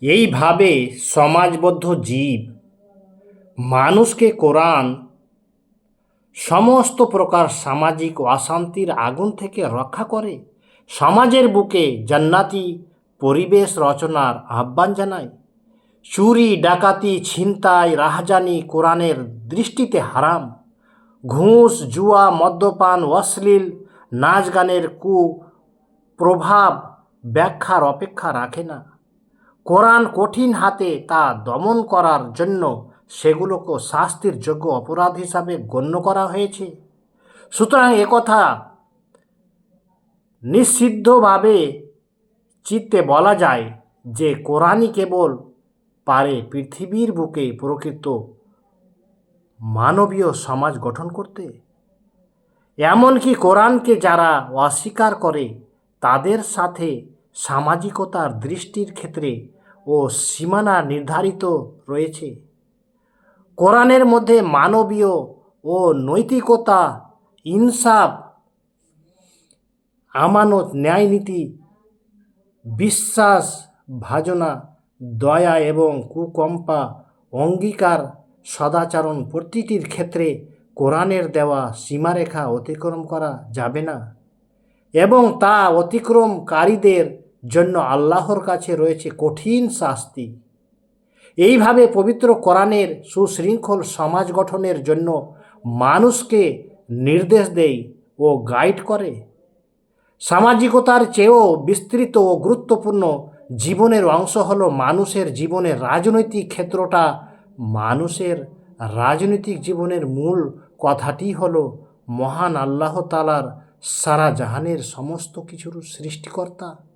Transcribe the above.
এইভাবে সমাজবদ্ধ জীব মানুষকে কোরআন সমস্ত প্রকার সামাজিক অশান্তির আগুন থেকে রক্ষা করে সমাজের বুকে জান্নাতি পরিবেশ রচনার আহ্বান জানায়। চুরি, ডাকাতি, ছিনতাই, রাহাজানি কোরআনের দৃষ্টিতে হারাম। ঘুষ, জুয়া, মদ্যপান, অশ্লীল নাচ গানের কুপ্রভাব ব্যাখ্যার অপেক্ষা রাখে না। কোরআন কঠিন হাতে তা দমন করার জন্য সেগুলোকে শাস্তির যোগ্য অপরাধ হিসাবে গণ্য করা হয়েছে। সুতরাং একথা নিষিদ্ধভাবে চিত্তে বলা যায় যে কোরআনই কেবল পারে পৃথিবীর বুকে প্রকৃত মানবীয় সমাজ গঠন করতে। এমনকি কোরআনকে যারা অস্বীকার করে তাদের সাথে সামাজিকতার দৃষ্টির ক্ষেত্রে ও সীমানা নির্ধারিত রয়েছে। কোরআনের মধ্যে মানবীয় ও নৈতিকতা, ইনসাফ, আমানত, ন্যায়নীতি, বিশ্বাস ভাজনা, দয়া এবং কুকম্পা, অঙ্গীকার, সদাচরণ প্রতিটির ক্ষেত্রে কোরআনের দেওয়া সীমারেখা অতিক্রম করা যাবে না এবং তা অতিক্রমকারীদের জন্য আল্লাহর কাছে রয়েছে কঠিন শাস্তি। এইভাবে পবিত্র কোরআনের সুশৃঙ্খল সমাজ গঠনের জন্য মানুষকে নির্দেশ দেয় ও গাইড করে। সামাজিকতার চেয়েও বিস্তৃত ও গুরুত্বপূর্ণ জীবনের অংশ হলো মানুষের জীবনের রাজনৈতিক ক্ষেত্রটা। মানুষের রাজনৈতিক জীবনের মূল কথাটি হলো মহান আল্লাহ তাআলার সারা জাহানের সমস্ত কিছুর সৃষ্টিকর্তা।